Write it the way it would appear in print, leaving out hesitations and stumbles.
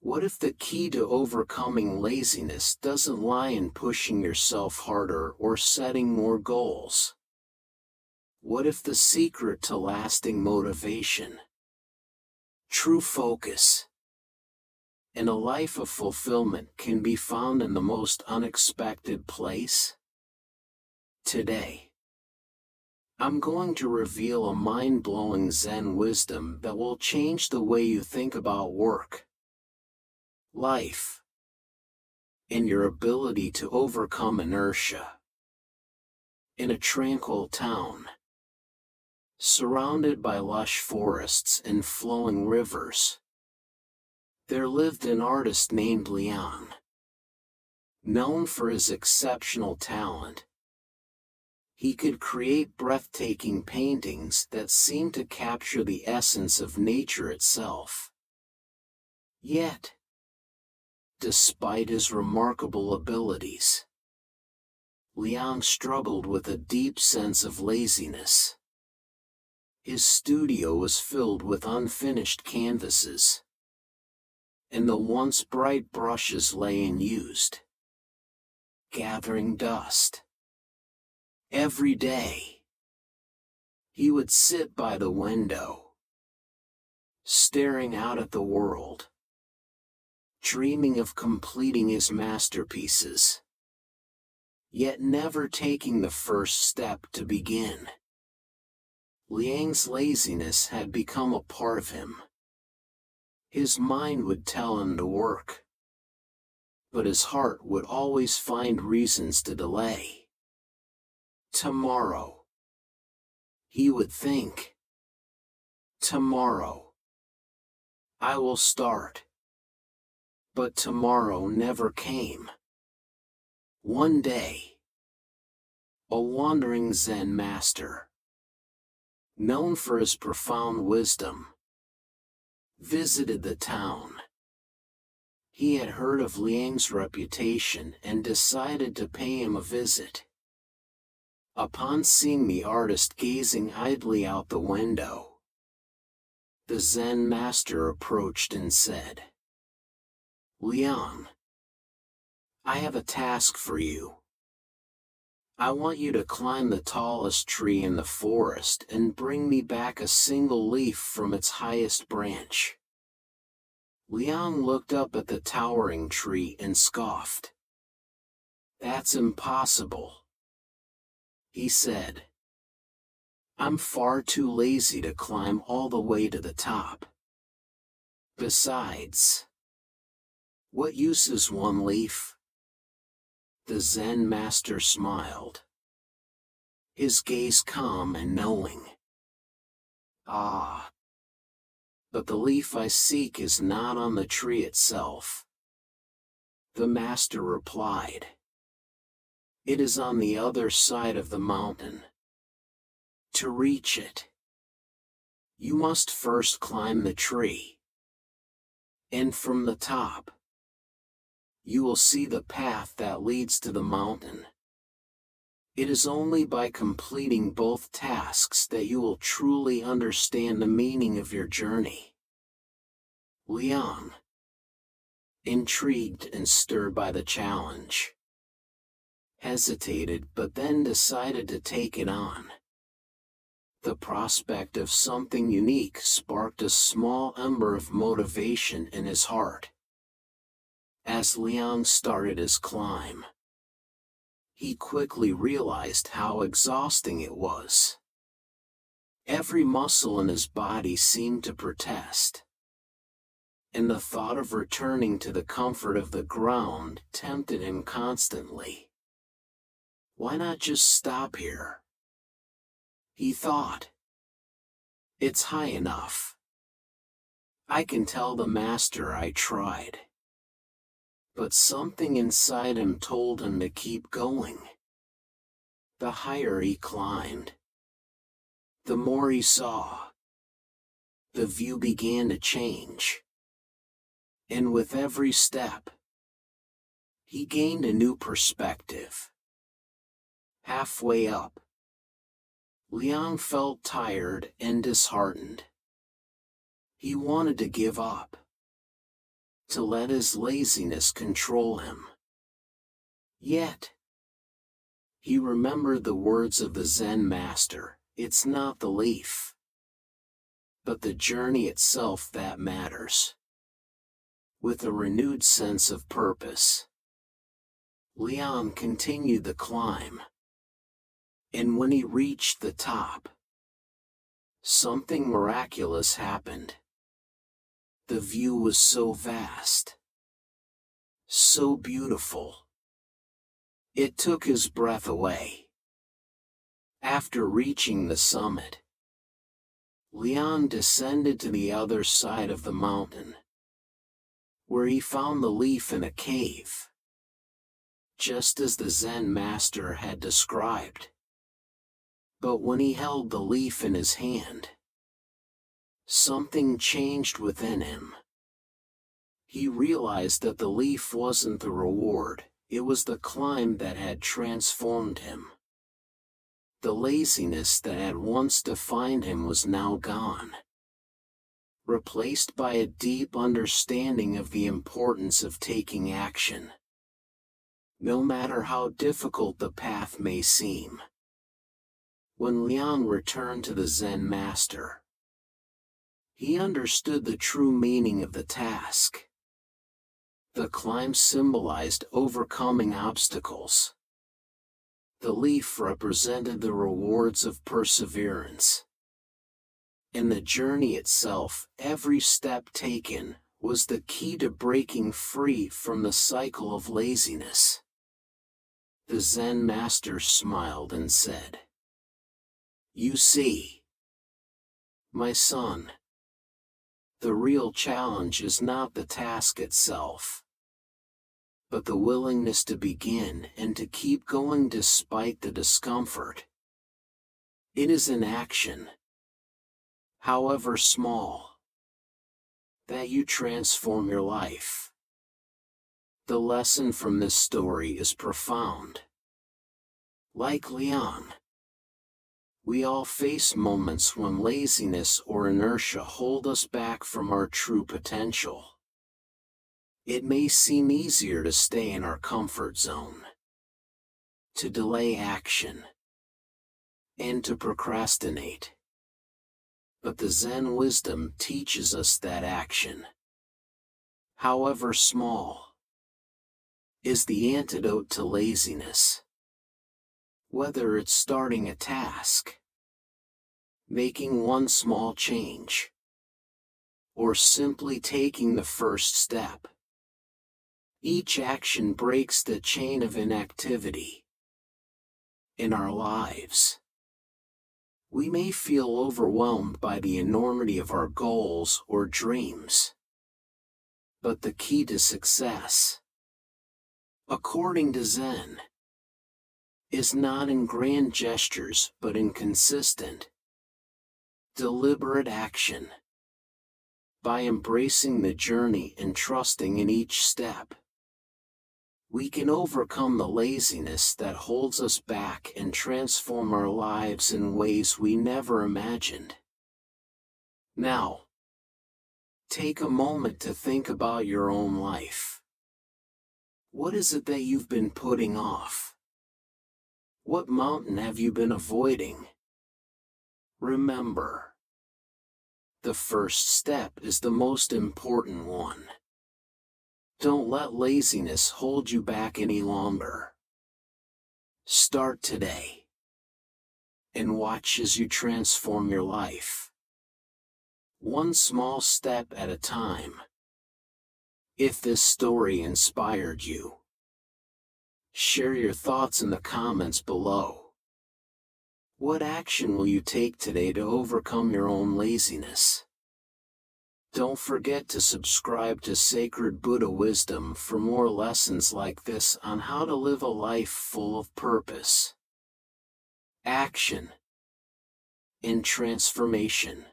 What if the key to overcoming laziness doesn't lie in pushing yourself harder or setting more goals? What if the secret to lasting motivation, true focus, and a life of fulfillment can be found in the most unexpected place? Today, I'm going to reveal a mind-blowing Zen wisdom that will change the way you think about work, life, and your ability to overcome inertia. In a tranquil town, surrounded by lush forests and flowing rivers, there lived an artist named Liang. Known for his exceptional talent, he could create breathtaking paintings that seemed to capture the essence of nature itself. Yet, despite his remarkable abilities, Liang struggled with a deep sense of laziness. His studio was filled with unfinished canvases, and the once bright brushes lay unused, gathering dust. Every day, he would sit by the window, staring out at the world, dreaming of completing his masterpieces, yet never taking the first step to begin. Liang's laziness had become a part of him. His mind would tell him to work, but his heart would always find reasons to delay. Tomorrow, he would think. Tomorrow, I will start. But tomorrow never came. One day, a wandering Zen master, known for his profound wisdom, visited the town. He had heard of Liang's reputation and decided to pay him a visit. Upon seeing the artist gazing idly out the window, the Zen master approached and said, "Liang, I have a task for you. I want you to climb the tallest tree in the forest and bring me back a single leaf from its highest branch." Liang looked up at the towering tree and scoffed. "That's impossible," he said. "I'm far too lazy to climb all the way to the top. Besides, what use is one leaf?" The Zen master smiled, his gaze calm and knowing. "Ah, but the leaf I seek is not on the tree itself," the master replied. "It is on the other side of the mountain. To reach it, you must first climb the tree. And from the top, you will see the path that leads to the mountain. It is only by completing both tasks that you will truly understand the meaning of your journey." Liang, intrigued and stirred by the challenge, hesitated but then decided to take it on. The prospect of something unique sparked a small ember of motivation in his heart. As Liang started his climb, he quickly realized how exhausting it was. Every muscle in his body seemed to protest, and the thought of returning to the comfort of the ground tempted him constantly. "Why not just stop here?" he thought. "It's high enough. I can tell the master I tried." But something inside him told him to keep going. The higher he climbed, the more he saw. The view began to change, and with every step, he gained a new perspective. Halfway up, Liang felt tired and disheartened. He wanted to give up. to let his laziness control him. Yet, he remembered the words of the Zen master, "It's not the leaf, but the journey itself that matters." With a renewed sense of purpose, Leon continued the climb. And when he reached the top, something miraculous happened. The view was so vast, so beautiful, it took his breath away. After reaching the summit, Leon descended to the other side of the mountain, where he found the leaf in a cave, just as the Zen master had described. But when he held the leaf in his hand, something changed within him. He realized that the leaf wasn't the reward, it was the climb that had transformed him. The laziness that had once defined him was now gone, replaced by a deep understanding of the importance of taking action, no matter how difficult the path may seem. When Leon returned to the Zen master, he understood the true meaning of the task. The climb symbolized overcoming obstacles. The leaf represented the rewards of perseverance. And the journey itself, every step taken, was the key to breaking free from the cycle of laziness. The Zen master smiled and said, "You see, my son, the real challenge is not the task itself, but the willingness to begin and to keep going despite the discomfort. It is an action, however small, that you transform your life." The lesson from this story is profound. Like Leon, we all face moments when laziness or inertia hold us back from our true potential. It may seem easier to stay in our comfort zone, to delay action, and to procrastinate. But the Zen wisdom teaches us that action, however small, is the antidote to laziness. Whether it's starting a task, making one small change, or simply taking the first step, each action breaks the chain of inactivity. In our lives, we may feel overwhelmed by the enormity of our goals or dreams. But the key to success, according to Zen, is not in grand gestures but in consistent, deliberate action. By embracing the journey and trusting in each step, we can overcome the laziness that holds us back and transform our lives in ways we never imagined. Now, take a moment to think about your own life. What is it that you've been putting off? What mountain have you been avoiding? Remember, the first step is the most important one. Don't let laziness hold you back any longer. Start today, and watch as you transform your life, one small step at a time. If this story inspired you, share your thoughts in the comments below. What action will you take today to overcome your own laziness? Don't forget to subscribe to Sacred Buddha Wisdom for more lessons like this on how to live a life full of purpose, action, and transformation.